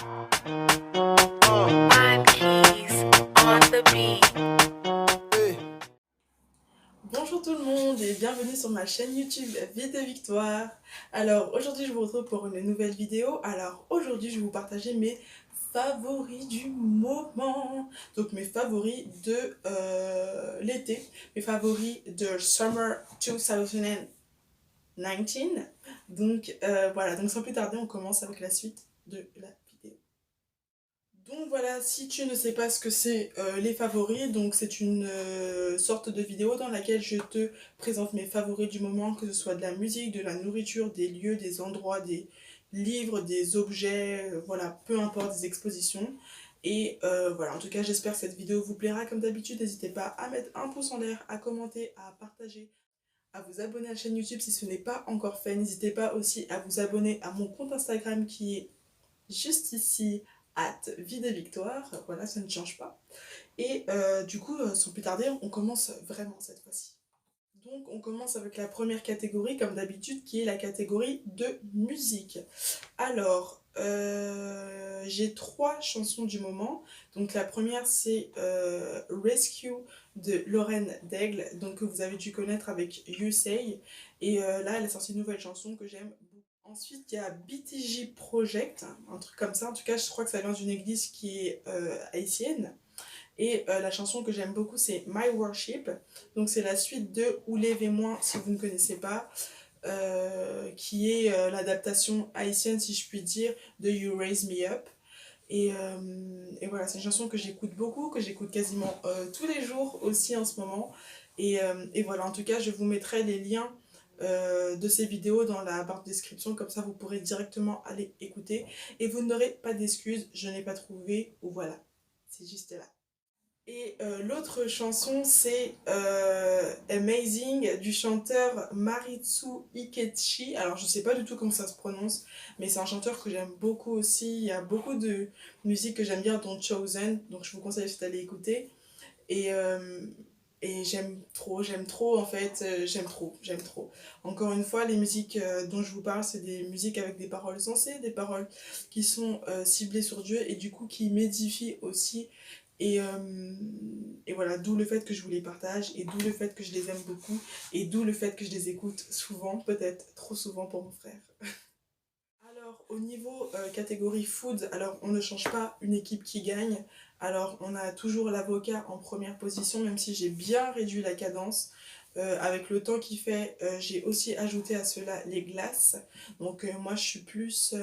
My keys on the beat. Bonjour tout le monde et bienvenue sur ma chaîne YouTube Vie de Victoire. Alors aujourd'hui je vous retrouve pour une nouvelle vidéo. Alors aujourd'hui je vais vous partager mes favoris du moment. Donc mes favoris de l'été, mes favoris de Summer 2019. Donc voilà, donc sans plus tarder on commence avec la suite de la vidéo. Donc voilà, si tu ne sais pas ce que c'est les favoris, donc c'est une sorte de vidéo dans laquelle je te présente mes favoris du moment, que ce soit de la musique, de la nourriture, des lieux, des endroits, des livres, des objets, voilà, peu importe, des expositions. Et voilà, en tout cas j'espère que cette vidéo vous plaira comme d'habitude. N'hésitez pas à mettre un pouce en l'air, à commenter, à partager, à vous abonner à la chaîne YouTube si ce n'est pas encore fait. N'hésitez pas aussi à vous abonner à mon compte Instagram qui est juste ici, Vie de Victoire. Voilà, ça ne change pas. Et du coup, sans plus tarder, on commence vraiment cette fois-ci. Donc on commence avec la première catégorie, comme d'habitude, qui est la catégorie de musique. Alors, j'ai trois chansons du moment. Donc la première, c'est Rescue de Lorraine Daigle, donc que vous avez dû connaître avec You Say. Et là, elle a sorti une nouvelle chanson que j'aime beaucoup. Ensuite, il y a BTJ Project, un truc comme ça. En tout cas, je crois que ça vient d'une église qui est haïtienne. Et la chanson que j'aime beaucoup, c'est My Worship. Donc c'est la suite de Ou levez-moi, si vous ne connaissez pas, qui est l'adaptation haïtienne, si je puis dire, de You Raise Me Up. Et voilà, c'est une chanson que j'écoute beaucoup, que j'écoute quasiment tous les jours aussi en ce moment. Et voilà, en tout cas, je vous mettrai les liens de ces vidéos dans la barre de description, comme ça vous pourrez directement aller écouter. Et vous n'aurez pas d'excuses, je n'ai pas trouvé, ou voilà, c'est juste là. Et l'autre chanson, c'est Amazing du chanteur Maritsu Ikechi. Alors, je sais pas du tout comment ça se prononce, mais c'est un chanteur que j'aime beaucoup aussi. Il y a beaucoup de musiques que j'aime bien, dont Chosen, donc je vous conseille juste d'aller écouter. Et, euh, et j'aime trop en fait, j'aime trop. Encore une fois, les musiques dont je vous parle, c'est des musiques avec des paroles sensées, des paroles qui sont ciblées sur Dieu et du coup qui m'édifient aussi. Et, euh, et voilà, d'où le fait que je vous les partage et d'où le fait que je les aime beaucoup et d'où le fait que je les écoute souvent, peut-être trop souvent pour mon frère. Alors, au niveau catégorie food, alors on ne change pas une équipe qui gagne. Alors, on a toujours l'avocat en première position, même si j'ai bien réduit la cadence. Avec le temps qui fait, j'ai aussi ajouté à cela les glaces. Donc, moi, je suis plus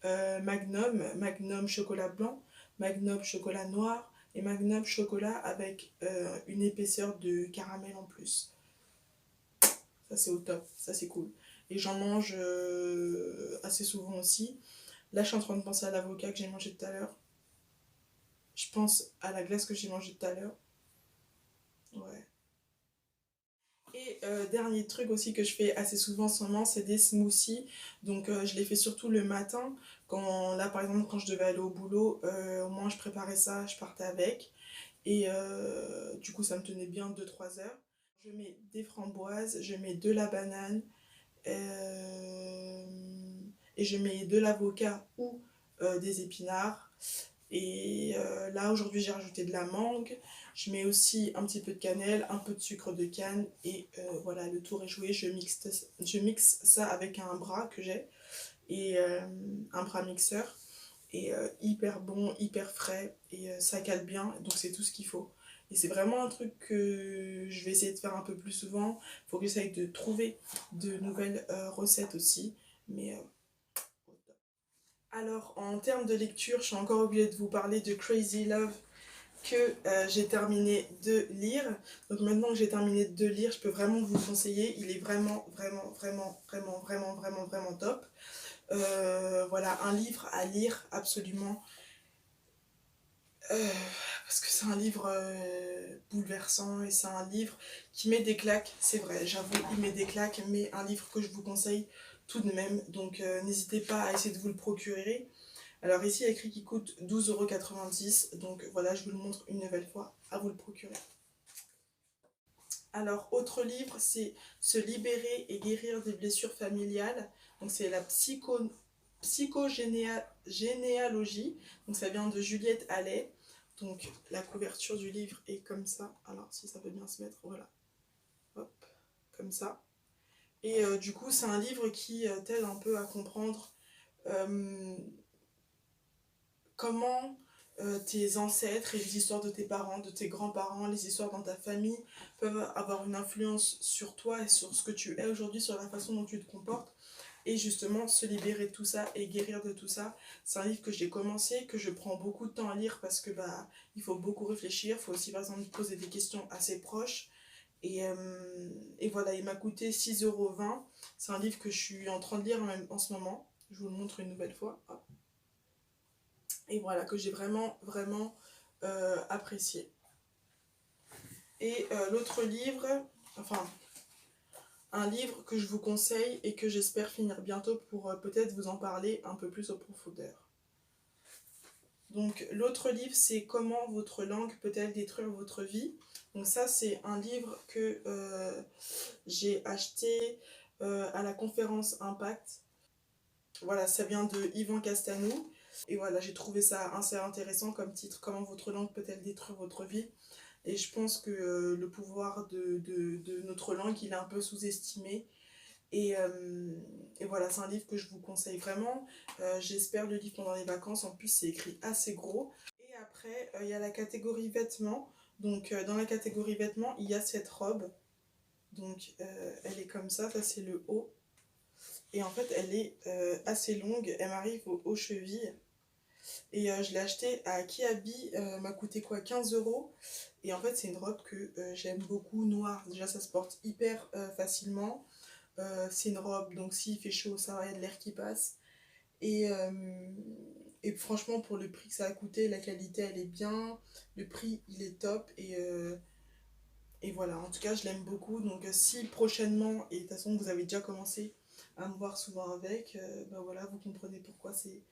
Magnum chocolat blanc, Magnum chocolat noir et Magnum chocolat avec une épaisseur de caramel en plus. Ça, c'est au top, ça, c'est cool. Et j'en mange assez souvent aussi. Là, je suis en train de penser à l'avocat que j'ai mangé tout à l'heure. Je pense à la glace que j'ai mangée tout à l'heure. Ouais. Et dernier truc aussi que je fais assez souvent en ce moment, c'est des smoothies. Donc je les fais surtout le matin. Quand, là, par exemple, quand je devais aller au boulot, au moins je préparais ça, je partais avec. Et du coup, ça me tenait bien 2 3 heures. Je mets des framboises, je mets de la banane, et je mets de l'avocat ou des épinards. Et là, aujourd'hui, j'ai rajouté de la mangue. Je mets aussi un petit peu de cannelle, un peu de sucre de canne. Et voilà, le tour est joué. Je mixe ça avec un bras que j'ai. Et un bras mixeur. Et hyper bon, hyper frais. Et ça cale bien. Donc, c'est tout ce qu'il faut. Et c'est vraiment un truc que je vais essayer de faire un peu plus souvent. Il faut que j'essaye de trouver de nouvelles recettes aussi. Mais alors, en termes de lecture, je suis encore obligée de vous parler de Crazy Love que j'ai terminé de lire. Donc maintenant que j'ai terminé de lire, je peux vraiment vous le conseiller. Il est vraiment, vraiment, vraiment, vraiment, vraiment, vraiment, vraiment top. Voilà, un livre à lire absolument. Euh, Parce que c'est un livre bouleversant et c'est un livre qui met des claques, c'est vrai, j'avoue, il met des claques, mais un livre que je vous conseille tout de même. Donc n'hésitez pas à essayer de vous le procurer. Alors ici, il y a écrit qu'il coûte 12,90 €. Donc voilà, je vous le montre une nouvelle fois, à vous le procurer. Alors, autre livre, c'est Se libérer et guérir des blessures familiales. Donc c'est la psychogénéalogie. Donc ça vient de Juliette Allais. Donc la couverture du livre est comme ça. Alors si ça peut bien se mettre, voilà. Hop, comme ça. Et du coup c'est un livre qui t'aide un peu à comprendre comment tes ancêtres et les histoires de tes parents, de tes grands-parents, les histoires dans ta famille peuvent avoir une influence sur toi et sur ce que tu es aujourd'hui, sur la façon dont tu te comportes. Et justement, se libérer de tout ça et guérir de tout ça. C'est un livre que j'ai commencé, que je prends beaucoup de temps à lire parce que il faut beaucoup réfléchir. Il faut aussi, par exemple, poser des questions assez proches. Et voilà, il m'a coûté 6,20 €. C'est un livre que je suis en train de lire en ce moment. Je vous le montre une nouvelle fois. Hop. Et voilà, que j'ai vraiment, vraiment apprécié. Et l'autre livre, enfin, un livre que je vous conseille et que j'espère finir bientôt pour peut-être vous en parler un peu plus en profondeur. Donc l'autre livre, c'est Comment votre langue peut-elle détruire votre vie. Donc ça, c'est un livre que j'ai acheté à la conférence Impact. Voilà, ça vient de Yvan Castanou. Et voilà, j'ai trouvé ça assez intéressant comme titre, Comment votre langue peut-elle détruire votre vie. Et je pense que le pouvoir de notre langue, il est un peu sous-estimé. Et voilà, c'est un livre que je vous conseille vraiment. J'espère le lire pendant les vacances. En plus, c'est écrit assez gros. Et après, il y a la catégorie vêtements. Donc, dans la catégorie vêtements, il y a cette robe. Donc, elle est comme ça c'est le haut. Et en fait, elle est assez longue. Elle m'arrive aux chevilles. Et je l'ai acheté à Kiabi, m'a coûté quoi, 15 €. Et en fait c'est une robe que j'aime beaucoup, noire. Déjà ça se porte hyper facilement. C'est une robe, donc s'il fait chaud, ça va, y a de l'air qui passe. Et franchement pour le prix que ça a coûté, la qualité elle est bien, le prix il est top. Et voilà, en tout cas je l'aime beaucoup. Donc si prochainement, et de toute façon vous avez déjà commencé à me voir souvent avec, voilà, vous comprenez pourquoi c'est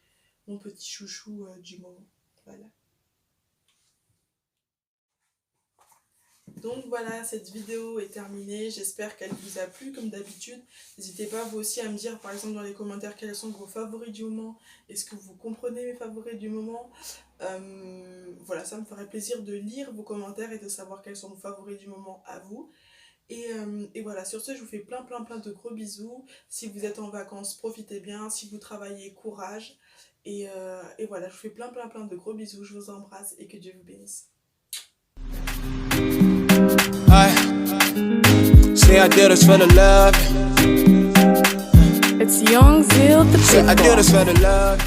mon petit chouchou du moment. Voilà. Donc voilà, cette vidéo est terminée. J'espère qu'elle vous a plu comme d'habitude. N'hésitez pas vous aussi à me dire par exemple dans les commentaires quels sont vos favoris du moment. Est-ce que vous comprenez mes favoris du moment? Voilà, ça me ferait plaisir de lire vos commentaires et de savoir quels sont vos favoris du moment à vous. Et voilà, sur ce, je vous fais plein de gros bisous. Si vous êtes en vacances, profitez bien. Si vous travaillez, courage. Et voilà, je vous fais plein de gros bisous. Je vous embrasse et que Dieu vous bénisse. Say I did this for the love. It's Young Zeal, the Say I did this for the love.